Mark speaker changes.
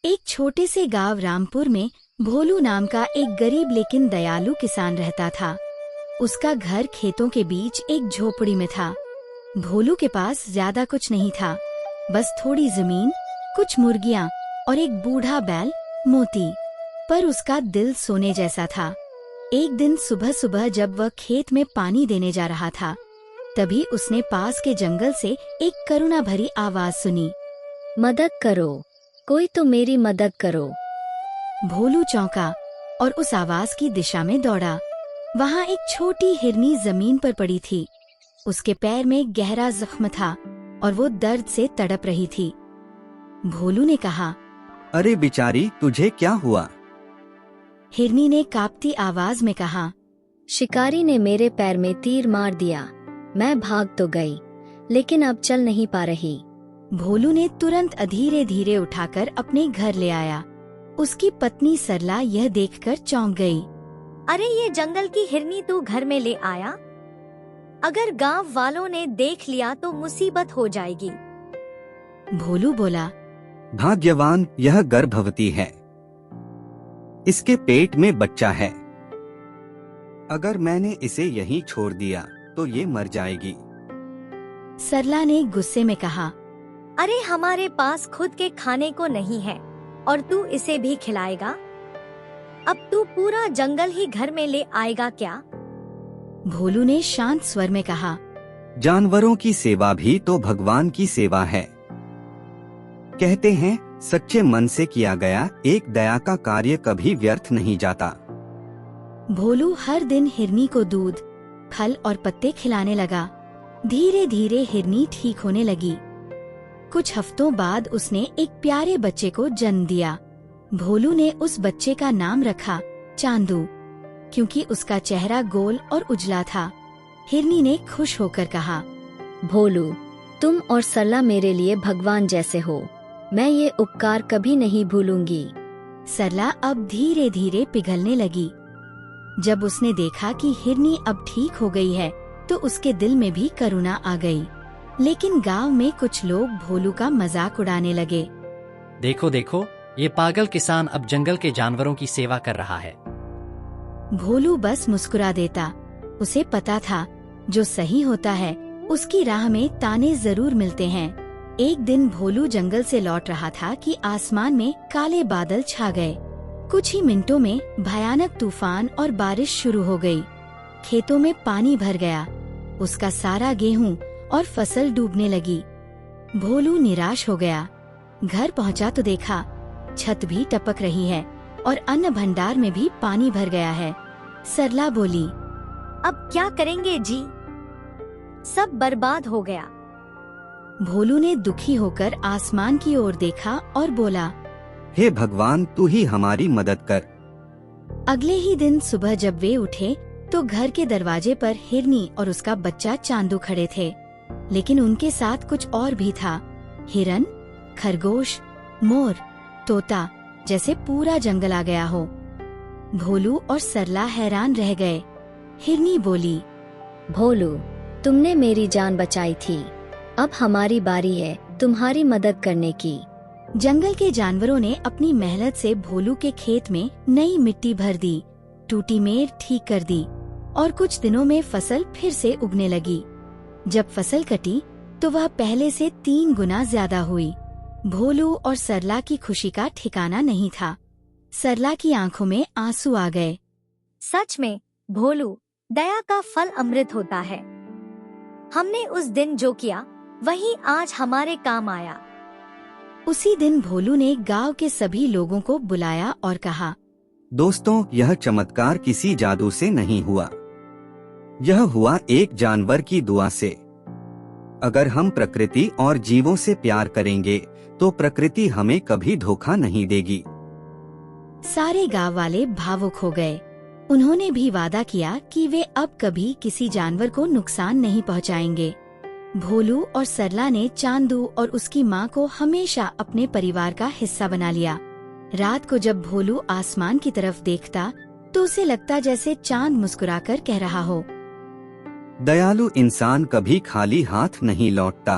Speaker 1: एक छोटे से गांव रामपुर में भोलू नाम का एक गरीब लेकिन दयालु किसान रहता था। उसका घर खेतों के बीच एक झोपड़ी में था। भोलू के पास ज्यादा कुछ नहीं था, बस थोड़ी जमीन, कुछ मुर्गियां और एक बूढ़ा बैल मोती। पर उसका दिल सोने जैसा था। एक दिन सुबह सुबह जब वह खेत में पानी देने जा रहा था, तभी उसने पास के जंगल से एक करुणा भरी आवाज सुनी।
Speaker 2: मदद करो, कोई तो मेरी मदद करो।
Speaker 1: भोलू चौंका और उस आवाज की दिशा में दौड़ा। वहाँ एक छोटी हिरनी जमीन पर पड़ी थी। उसके पैर में गहरा जख्म था और वो दर्द से तड़प रही थी। भोलू ने कहा,
Speaker 3: अरे बेचारी, तुझे क्या हुआ?
Speaker 1: हिरनी ने कांपती आवाज में कहा,
Speaker 2: शिकारी ने मेरे पैर में तीर मार दिया। मैं भाग तो गई, लेकिन अब चल नहीं पा रही।
Speaker 1: भोलू ने तुरंत धीरे धीरे उठाकर अपने घर ले आया। उसकी पत्नी सरला यह देखकर चौंक गई।
Speaker 4: अरे ये जंगल की हिरनी तू घर में ले आया? अगर गांव वालों ने देख लिया तो मुसीबत हो जाएगी।
Speaker 1: भोलू बोला,
Speaker 3: भाग्यवान, यह गर्भवती है। इसके पेट में बच्चा है। अगर मैंने इसे यहीं छोड़ दिया तो ये मर जाएगी।
Speaker 1: सरला ने गुस्से में कहा,
Speaker 4: अरे हमारे पास खुद के खाने को नहीं है और तू इसे भी खिलाएगा? अब तू पूरा जंगल ही घर में ले आएगा क्या?
Speaker 1: भोलू ने शांत स्वर में कहा,
Speaker 3: जानवरों की सेवा भी तो भगवान की सेवा है। कहते हैं सच्चे मन से किया गया एक दया का कार्य कभी व्यर्थ नहीं जाता।
Speaker 1: भोलू हर दिन हिरनी को दूध, फल और पत्ते खिलाने लगा। धीरे धीरे हिरनी ठीक होने लगी। कुछ हफ्तों बाद उसने एक प्यारे बच्चे को जन्म दिया। भोलू ने उस बच्चे का नाम रखा चांदू, क्योंकि उसका चेहरा गोल और उजला था। हिरनी ने खुश होकर कहा,
Speaker 2: भोलू, तुम और सरला मेरे लिए भगवान जैसे हो। मैं ये उपकार कभी नहीं भूलूंगी।
Speaker 1: सरला अब धीरे धीरे पिघलने लगी। जब उसने देखा कि हिरनी अब ठीक हो गई है, तो उसके दिल में भी करुणा आ गई। लेकिन गांव में कुछ लोग भोलू का मजाक उड़ाने लगे।
Speaker 5: देखो देखो, ये पागल किसान अब जंगल के जानवरों की सेवा कर रहा है।
Speaker 1: भोलू बस मुस्कुरा देता। उसे पता था, जो सही होता है उसकी राह में ताने जरूर मिलते हैं। एक दिन भोलू जंगल से लौट रहा था कि आसमान में काले बादल छा गए। कुछ ही मिनटों में भयानक तूफान और बारिश शुरू हो गई। खेतों में पानी भर गया। उसका सारा गेहूं और फसल डूबने लगी। भोलू निराश हो गया। घर पहुंचा तो देखा छत भी टपक रही है और अन्न भंडार में भी पानी भर गया है। सरला बोली,
Speaker 4: अब क्या करेंगे जी? सब बर्बाद हो गया।
Speaker 1: भोलू ने दुखी होकर आसमान की ओर देखा और बोला,
Speaker 3: हे भगवान, तू ही हमारी मदद कर।
Speaker 1: अगले ही दिन सुबह जब वे उठे तो घर के दरवाजे पर हिरनी और उसका बच्चा चांदू खड़े थे। लेकिन उनके साथ कुछ और भी था। हिरन, खरगोश, मोर, तोता, जैसे पूरा जंगल आ गया हो। भोलू और सरला हैरान रह गए। हिरनी बोली,
Speaker 2: भोलू, तुमने मेरी जान बचाई थी। अब हमारी बारी है तुम्हारी मदद करने की।
Speaker 1: जंगल के जानवरों ने अपनी मेहनत से भोलू के खेत में नई मिट्टी भर दी, टूटी मेड़ ठीक कर दी और कुछ दिनों में फसल फिर से उगने लगी। जब फसल कटी तो वह पहले से 3 गुना ज्यादा हुई। भोलू और सरला की खुशी का ठिकाना नहीं था। सरला की आंखों में आंसू आ गए।
Speaker 4: सच में भोलू, दया का फल अमृत होता है। हमने उस दिन जो किया वही आज हमारे काम आया।
Speaker 1: उसी दिन भोलू ने गांव के सभी लोगों को बुलाया और कहा,
Speaker 3: दोस्तों, यह चमत्कार किसी जादू से नहीं हुआ। यह हुआ एक जानवर की दुआ से। अगर हम प्रकृति और जीवों से प्यार करेंगे तो प्रकृति हमें कभी धोखा नहीं देगी।
Speaker 1: सारे गांव वाले भावुक हो गए। उन्होंने भी वादा किया कि वे अब कभी किसी जानवर को नुकसान नहीं पहुंचाएंगे। भोलू और सरला ने चांदू और उसकी माँ को हमेशा अपने परिवार का हिस्सा बना लिया। रात को जब भोलू आसमान की तरफ देखता तो उसे लगता जैसे चांद मुस्कुराकर कह रहा हो,
Speaker 3: दयालु इंसान कभी खाली हाथ नहीं लौटता।